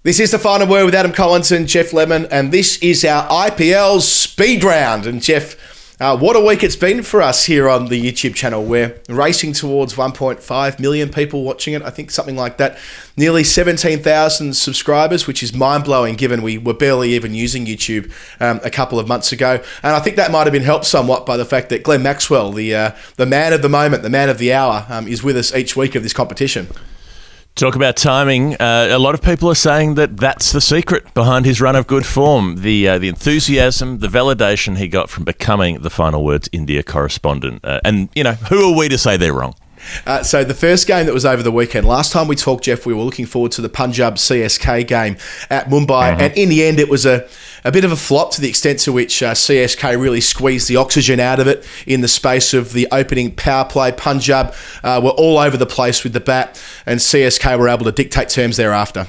This is the final word with Adam Collins and Jeff Lemon, and this is our IPL Speed Round. And Jeff, what a week it's been for us here on the YouTube channel. We're racing towards 1.5 million people watching it, I think something like that. Nearly 17,000 subscribers, which is mind-blowing given we were barely even using YouTube a couple of months ago. And I think that might have been helped somewhat by the fact that Glenn Maxwell, the man of the moment, the man of the hour, is with us each week of this competition. Talk about timing. A lot of people are saying that that's the secret behind his run of good form. The enthusiasm, the validation he got from becoming the Final Words India correspondent. And, you know, who are we to say they're wrong? So the first game that was over the weekend, last time we talked, Jeff, we were looking forward to the Punjab CSK game at Mumbai. And in the end, it was a bit of a flop to the extent to which CSK really squeezed the oxygen out of it in the space of the opening power play. Punjab were all over the place with the bat, and CSK were able to dictate terms thereafter.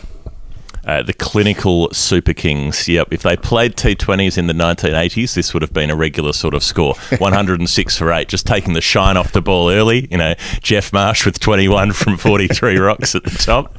The clinical Super Kings. Yep, if they played T20s in the 1980s, this would have been a regular sort of score. 106 for 8, just taking the shine off the ball early. You know, Jeff Marsh with 21 from 43 rocks at the top.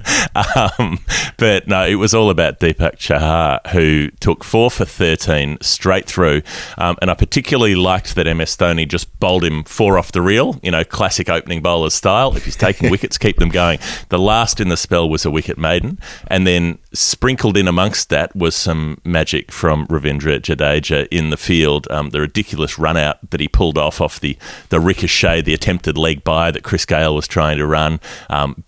But no, it was all about Deepak Chahar, who took 4 for 13 straight through. And I particularly liked that MS Dhoni just bowled him 4 off the reel, you know, classic opening bowler style. If he's taking wickets, keep them going. The last in the spell was a wicket maiden. And then sprinkled in amongst that was some magic from Ravindra Jadeja in the field. The ridiculous run out that he pulled off the ricochet, the attempted leg by that Chris Gale was trying to run.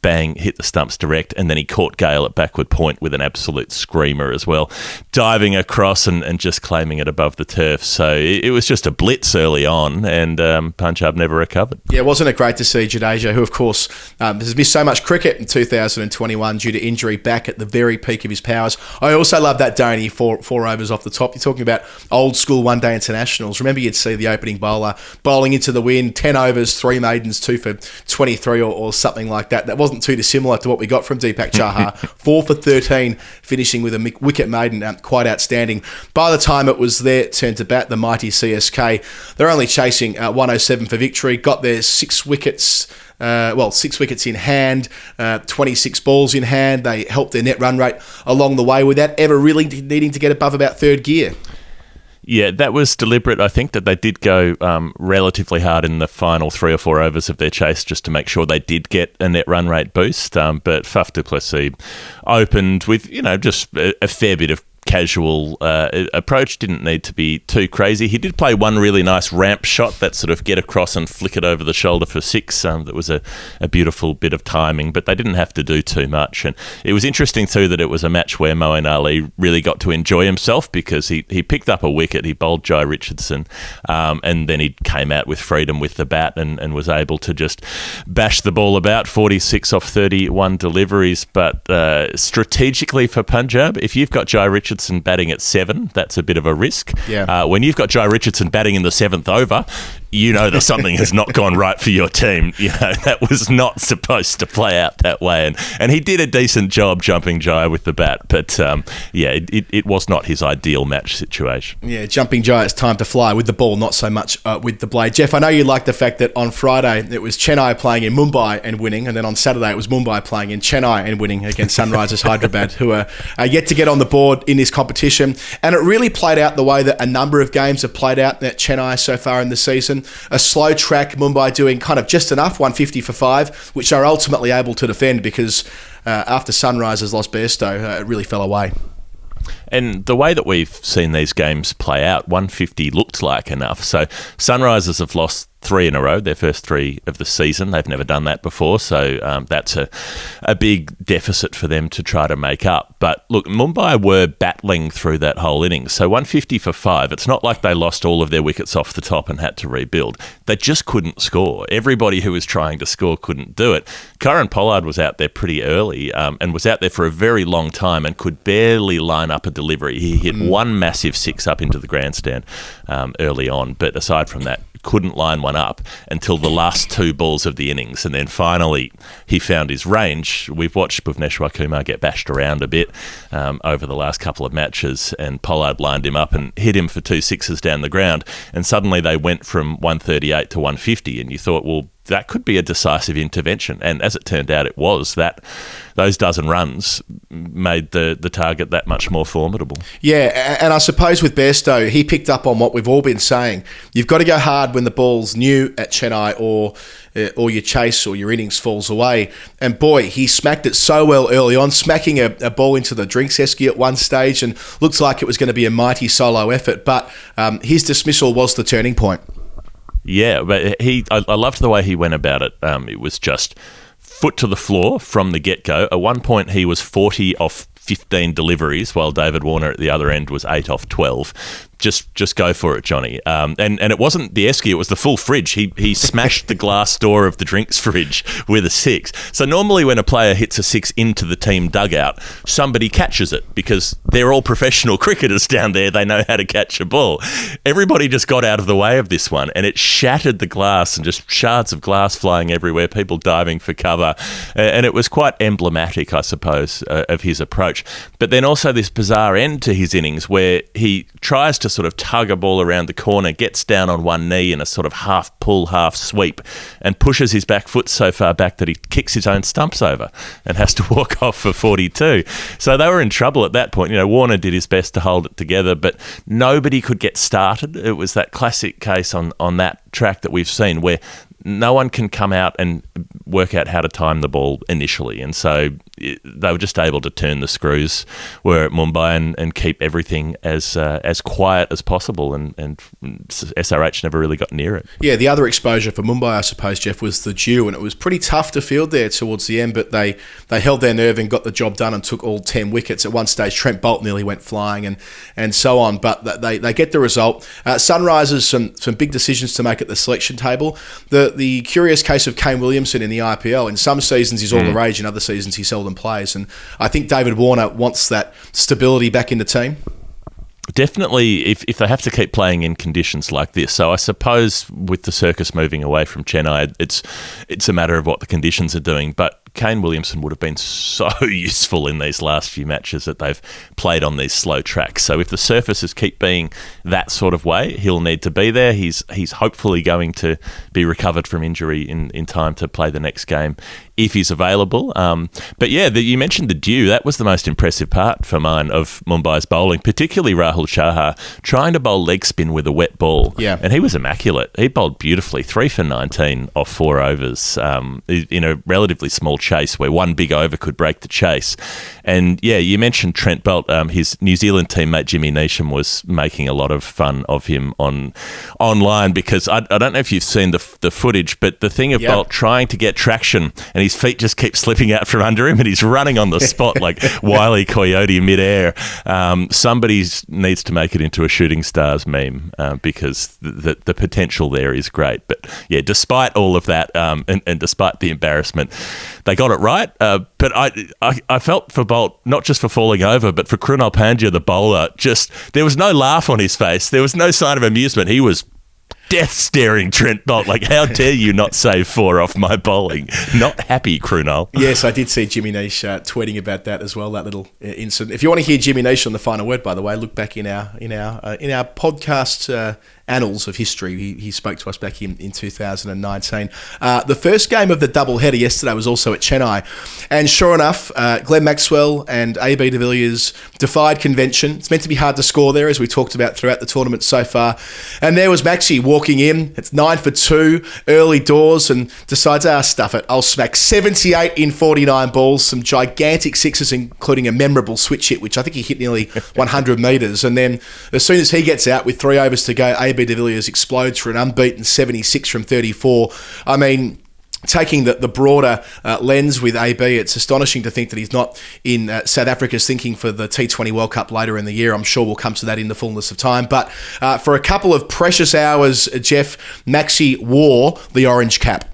Bang, hit the stumps direct, and then he caught Gale at backward point with an absolute screamer as well, diving across and just claiming it above the turf. So it was just a blitz early on, and Punjab never recovered. Yeah, wasn't it great to see Jadeja, who of course has missed so much cricket in 2021 due to injury, back at the very peak of his powers. I also love that Dhoni four overs off the top. You're talking about old school one-day internationals. Remember, you'd see the opening bowler bowling into the wind, 10 overs, 3 maidens, 2 for 23 or something like that. That wasn't too dissimilar to what we got from Deepak Chahar. 4 for 13, finishing with a wicket maiden, quite outstanding. By the time it was their turn to bat, the mighty CSK, they're only chasing 107 for victory, got their 6 wickets. 6 wickets in hand, 26 balls in hand. They helped their net run rate along the way without ever really needing to get above about third gear. Yeah, that was deliberate. I think that they did go relatively hard in the final 3 or 4 overs of their chase just to make sure they did get a net run rate boost. But Faf du Plessis opened with, you know, just a fair bit of casual approach. Didn't need to be too crazy. He did play one really nice ramp shot that sort of get across and flick it over the shoulder for 6. That was a beautiful bit of timing, but they didn't have to do too much. And it was interesting too that it was a match where Moeen Ali really got to enjoy himself because he picked up a wicket, he bowled Jai Richardson, and then he came out with freedom with the bat and was able to just bash the ball about, 46 off 31 deliveries. But strategically for Punjab, if you've got Jai Richardson batting at 7, that's a bit of a risk. Yeah. When you've got Jai Richardson batting in the 7th over, you know that something has not gone right for your team. You know, that was not supposed to play out that way. And he did a decent job jumping Jai with the bat, but it was not his ideal match situation. Yeah, jumping Jai, it's time to fly with the ball, not so much with the blade. Jeff, I know you like the fact that on Friday it was Chennai playing in Mumbai and winning, and then on Saturday it was Mumbai playing in Chennai and winning against Sunrisers Hyderabad, who are yet to get on the board in this competition. And it really played out the way that a number of games have played out at Chennai so far in the season. A slow track, Mumbai doing kind of just enough, 150 for 5, which are ultimately able to defend because after Sunrisers lost Bairstow, it really fell away. And the way that we've seen these games play out, 150 looked like enough. So Sunrisers have lost 3 in a row, their first 3 of the season. They've never done that before, so that's a big deficit for them to try to make up. But look, Mumbai were battling through that whole innings. So 150 for 5, it's not like they lost all of their wickets off the top and had to rebuild. They just couldn't score. Everybody who was trying to score couldn't do it. Kieron Pollard was out there pretty early and was out there for a very long time and could barely line up a delivery. He hit one massive 6 up into the grandstand early on, but aside from that, couldn't line one up until the last 2 balls of the innings, and then finally he found his range. We've watched Bhuvneshwar Kumar get bashed around a bit over the last couple of matches, and Pollard lined him up and hit him for 2 sixes down the ground, and suddenly they went from 138 to 150, and you thought, well, that could be a decisive intervention. And as it turned out, it was. Those dozen runs made the target that much more formidable. Yeah, and I suppose with Bairstow, he picked up on what we've all been saying. You've got to go hard when the ball's new at Chennai or your chase or your innings falls away. And boy, he smacked it so well early on, smacking a ball into the drinks esky at one stage, and looks like it was going to be a mighty solo effort. But his dismissal was the turning point. Yeah, but I loved the way he went about it. It was just foot to the floor from the get-go. At one point, he was 40 off 15 deliveries, while David Warner at the other end was 8 off 12. Just go for it, Johnny. And it wasn't the esky, it was the full fridge. He smashed the glass door of the drinks fridge with a 6. So normally when a player hits a 6 into the team dugout, somebody catches it because they're all professional cricketers down there. They know how to catch a ball. Everybody just got out of the way of this one, and it shattered the glass and just shards of glass flying everywhere, people diving for cover. And it was quite emblematic, I suppose, of his approach. But then also this bizarre end to his innings where he tries to sort of tug a ball around the corner, gets down on one knee in a sort of half pull, half sweep, and pushes his back foot so far back that he kicks his own stumps over and has to walk off for 42. So they were in trouble at that point. Warner did his best to hold it together, but nobody could get started. It was that classic case on that track that we've seen where no one can come out and work out how to time the ball initially. And so they were just able to turn the screws were at Mumbai and keep everything as quiet as possible. And SRH never really got near it. Yeah, the other exposure for Mumbai, I suppose, Jeff, was the dew. And it was pretty tough to field there towards the end, but they held their nerve and got the job done and took all 10 wickets. At one stage, Trent Boult nearly went flying and so on. But they get the result. Sunrisers, some big decisions to make at the selection table. The curious case of Kane Williamson in the IPL. In some seasons, he's all the rage. In other seasons, he seldom plays. And I think David Warner wants that stability back in the team. Definitely, if they have to keep playing in conditions like this. So I suppose with the circus moving away from Chennai, it's a matter of what the conditions are doing. But Kane Williamson would have been so useful in these last few matches that they've played on these slow tracks. So if the surfaces keep being that sort of way, he'll need to be there. He's hopefully going to be recovered from injury in time to play the next game if he's available. But yeah, you mentioned the dew. That was the most impressive part for mine of Mumbai's bowling, particularly Rahul Chahar trying to bowl leg spin with a wet ball. Yeah. And he was immaculate. He bowled beautifully, 3 for 19 off 4 overs in a relatively small chase where one big over could break the chase. And yeah, you mentioned Trent Boult. His New Zealand teammate Jimmy Neesham was making a lot of fun of him online because I don't know if you've seen the footage, but the thing of Boult trying to get traction and his feet just keep slipping out from under him and he's running on the spot like Wile E. Coyote midair. Somebody needs to make it into a Shooting Stars meme because the potential there is great. But yeah, despite all of that and despite the embarrassment, they got it right. But I felt for Boult, not just for falling over, but for Krunal Pandya, the bowler, there was no laugh on his face. There was no sign of amusement. He was death staring Trent Boult like, how dare you not save 4 off my bowling? Not happy, Krunal. Yes, I did see Jimmy Neesh tweeting about that as well, that little incident. If you want to hear Jimmy Neesh on the final word, by the way, look back in our podcast annals of history. He spoke to us back in 2019. The first game of the doubleheader yesterday was also at Chennai. And sure enough, Glenn Maxwell and AB de Villiers defied convention. It's meant to be hard to score there, as we talked about throughout the tournament so far. And there was Maxie walking in. It's 9 for 2, early doors, and decides, stuff it. I'll smack 78 in 49 balls, some gigantic sixes, including a memorable switch hit, which I think he hit nearly 100 metres. And then as soon as he gets out with 3 overs to go, AB de Villiers explodes for an unbeaten 76 from 34. I mean, taking the broader lens with AB, it's astonishing to think that he's not in South Africa's thinking for the T20 World Cup later in the year. I'm sure we'll come to that in the fullness of time. But for a couple of precious hours, Jeff, Maxi wore the orange cap.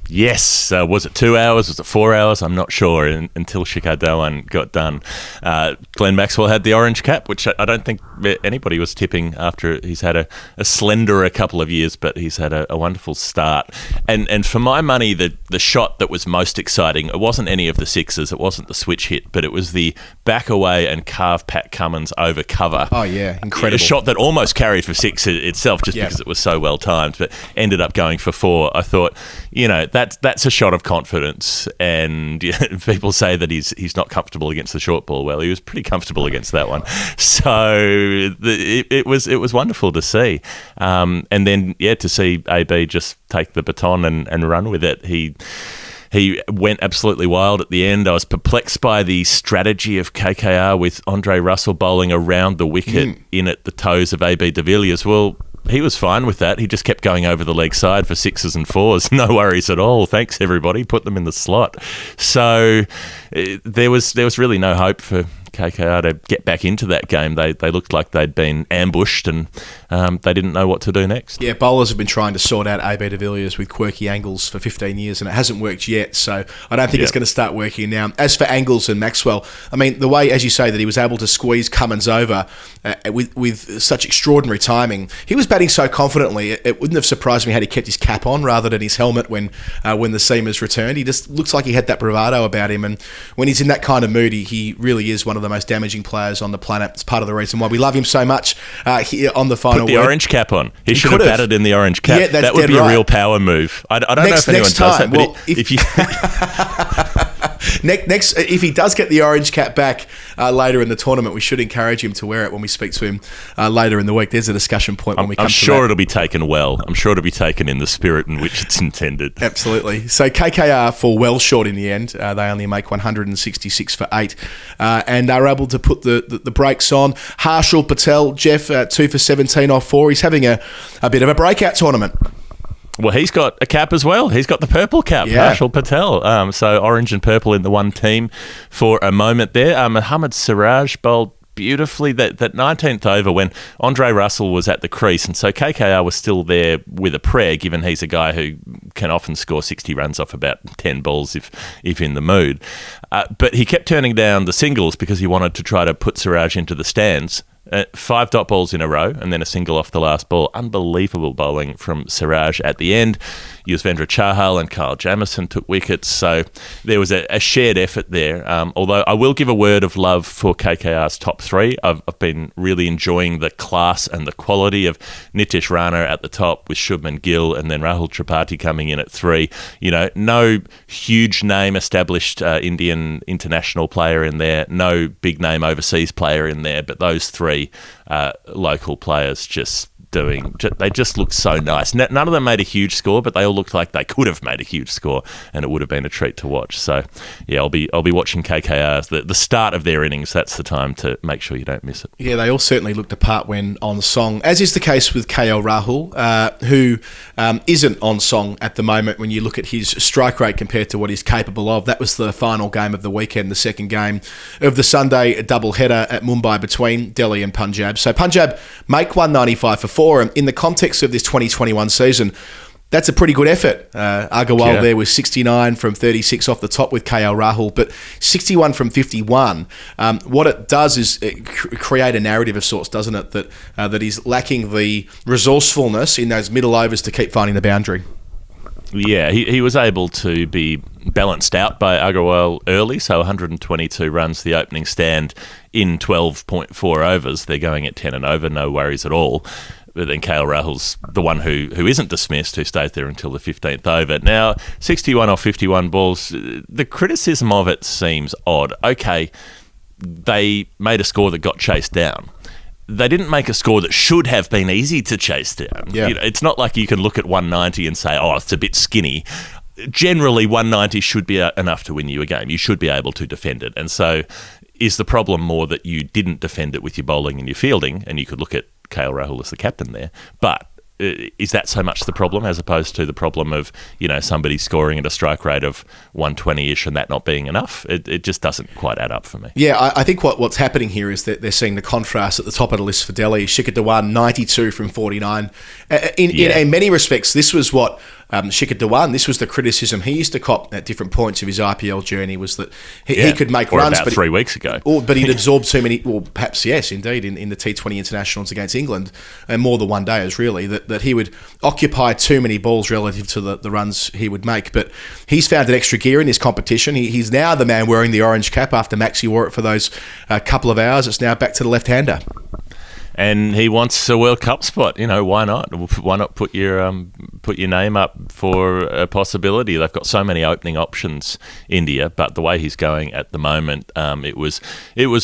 Yes. Was it 2 hours? Was it 4 hours? I'm not sure until Shikhar Dhawan got done. Glenn Maxwell had the orange cap, which I don't think anybody was tipping after he's had a slenderer couple of years, but he's had a wonderful start. And for my money, the shot that was most exciting, it wasn't any of the sixes, it wasn't the switch hit, but it was the back away and carve Pat Cummins over cover. Oh, yeah, incredible. A shot that almost carried for six itself just because it was so well timed, but ended up going for four. I thought, that's a shot of confidence, and people say that he's not comfortable against the short ball. Well, he was pretty comfortable against that one, so it was wonderful to see, and then to see AB just take the baton and run with it. He went absolutely wild at the end. I was perplexed by the strategy of KKR with Andre Russell bowling around the wicket in at the toes of AB de Villiers. Well, he was fine with that. He just kept going over the leg side for sixes and fours. No worries at all. Thanks, everybody. Put them in the slot. So there was really no hope for KKR to get back into that game. They looked like they'd been ambushed and they didn't know what to do next. Yeah, bowlers have been trying to sort out AB de Villiers with quirky angles for 15 years and it hasn't worked yet, so I don't think it's going to start working now. As for Angles and Maxwell, I mean, the way, as you say, that he was able to squeeze Cummins over with such extraordinary timing, he was batting so confidently, it wouldn't have surprised me had he kept his cap on rather than his helmet when the seamers returned. He just looks like he had that bravado about him, and when he's in that kind of mood, he really is one of the most damaging players on the planet. It's part of the reason why we love him so much here on the final. Put the orange cap on. He should have batted in the orange cap. Yeah, that would be a real power move. I don't know if anyone does that, but if you... Next, if he does get the orange cap back later in the tournament, we should encourage him to wear it when we speak to him later in the week. There's a discussion point when we come to that. I'm sure it'll be taken well. I'm sure it'll be taken in the spirit in which it's intended. Absolutely. So KKR fall well short in the end. They only make 166 for 8 and are able to put the brakes on. Harshal Patel, Jeff, 2 for 17 off 4. He's having a bit of a breakout tournament. Well, he's got a cap as well. He's got the purple cap, Harshal Patel. So orange and purple in the one team for a moment there. Mohammad Siraj bowled beautifully that 19th over when Andre Russell was at the crease, and so KKR was still there with a prayer, given he's a guy who can often score 60 runs off about 10 balls if in the mood. But he kept turning down the singles because he wanted to try to put Siraj into the stands. 5 dot balls in a row and then a single off the last ball. Unbelievable bowling from Siraj at the end. Yuzvendra Chahal and Kyle Jamieson took wickets, so there was a shared effort there. Although I will give a word of love for KKR's top 3. I've been really enjoying the class and the quality of Nitish Rana at the top with Shubman Gill and then Rahul Tripathi coming in at 3. No huge name established Indian international player in there, no big name overseas player in there, but those 3 local players they just looked so nice. None of them made a huge score, but they all looked like they could have made a huge score, and it would have been a treat to watch. So, yeah, I'll be watching KKR. The start of their innings, that's the time to make sure you don't miss it. Yeah, they all certainly looked apart when on song, as is the case with KL Rahul, who isn't on song at the moment when you look at his strike rate compared to what he's capable of. That was the final game of the weekend, the second game of the Sunday doubleheader at Mumbai between Delhi and Punjab. So Punjab make 195 for 4. And in the context of this 2021 season, that's a pretty good effort. Agarwal there was 69 from 36 off the top with KL Rahul, but 61 from 51. What it does is create a narrative of sorts, doesn't it, that he's lacking the resourcefulness in those middle overs to keep finding the boundary. Yeah, he was able to be balanced out by Agarwal early, so 122 runs the opening stand in 12.4 overs. They're going at 10 and over, no worries at all. But then KL Rahul's the one who isn't dismissed, who stays there until the 15th over. Now, 61 off 51 balls, the criticism of it seems odd. Okay, they made a score that got chased down. They didn't make a score that should have been easy to chase down. Yeah. It's not like you can look at 190 and say, oh, it's a bit skinny. Generally, 190 should be enough to win you a game. You should be able to defend it. And so is the problem more that you didn't defend it with your bowling and your fielding, and you could look at KL Rahul as the captain there, but is that so much the problem as opposed to the problem of somebody scoring at a strike rate of 120-ish and that not being enough? It just doesn't quite add up for me. Yeah, I think what's happening here is that they're seeing the contrast at the top of the list for Delhi. Shikhar Dhawan, 92 from 49. In many respects, this was what Shikhar Dhawan, this was the criticism he used to cop at different points of his IPL journey, was that he could make runs, about 3 weeks ago. But he'd absorbed too many, or perhaps, yes, indeed, in the T20 internationals against England, and more the one-dayers, really, that he would occupy too many balls relative to the runs he would make. But he's found an extra gear in this competition. He's now the man wearing the orange cap after Maxi wore it for those couple of hours. It's now back to the left-hander. And he wants a World Cup spot. Why not? Why not put your name up for a possibility? They've got so many opening options, India, but the way he's going at the moment, it was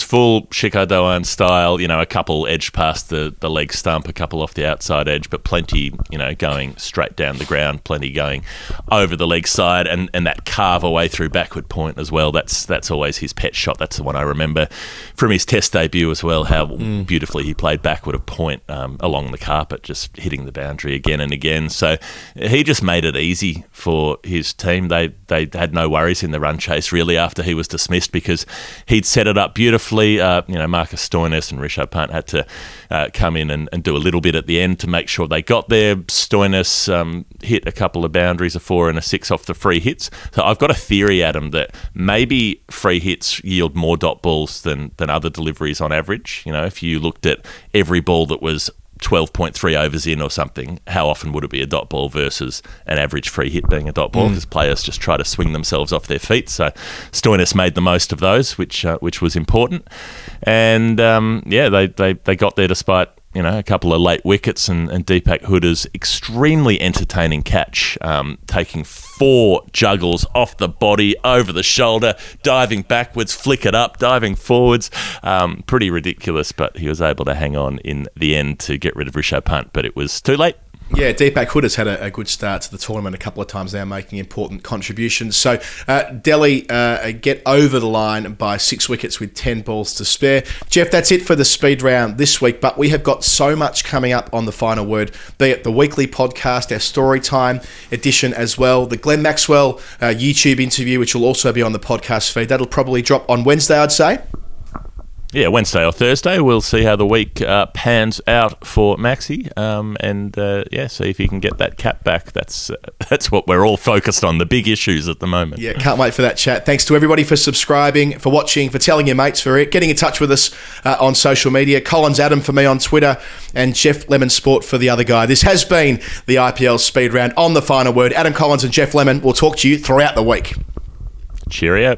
full Shikhar Dhawan style. A couple edged past the leg stump, a couple off the outside edge, but plenty, going straight down the ground, plenty going over the leg side, and that carve away through backward point as well. That's always his pet shot. That's the one I remember from his Test debut as well. How beautifully he played backward a point along the carpet, just hitting the boundary again and again. So he just made it easy for his team. They had no worries in the run chase really after he was dismissed, because he'd set it up beautifully. Marcus Stoinis and Rishabh Pant had to come in and do a little bit at the end to make sure they got there. Stoinis hit a couple of boundaries, a 4 and a 6 off the free hits. So I've got a theory, Adam, that maybe free hits yield more dot balls than other deliveries on average. If you looked at every ball that was 12.3 overs in or something, how often would it be a dot ball versus an average free hit being a dot ball? Because players just try to swing themselves off their feet. So Stoinis made the most of those, which was important. And they got there despite a couple of late wickets and Deepak Huda's extremely entertaining catch, taking 4 juggles off the body, over the shoulder, diving backwards, flick it up, diving forwards. Pretty ridiculous, but he was able to hang on in the end to get rid of Rishabh Pant, but it was too late. Yeah, Deepak Huda's had a good start to the tournament a couple of times now, making important contributions. So Delhi get over the line by 6 wickets with 10 balls to spare. Jeff, that's it for the speed round this week, but we have got so much coming up on The Final Word, be it the weekly podcast, our story time edition as well, the Glenn Maxwell YouTube interview, which will also be on the podcast feed. That'll probably drop on Wednesday, I'd say. Yeah, Wednesday or Thursday. We'll see how the week pans out for Maxi, see if he can get that cap back. That's what we're all focused on, the big issues at the moment. Yeah, can't wait for that chat. Thanks to everybody for subscribing, for watching, for telling your mates, for getting in touch with us on social media. Collins Adam for me on Twitter, and Jeff Lemon Sport for the other guy. This has been the IPL Speed Round on The Final Word. Adam Collins and Jeff Lemon will talk to you throughout the week. Cheerio.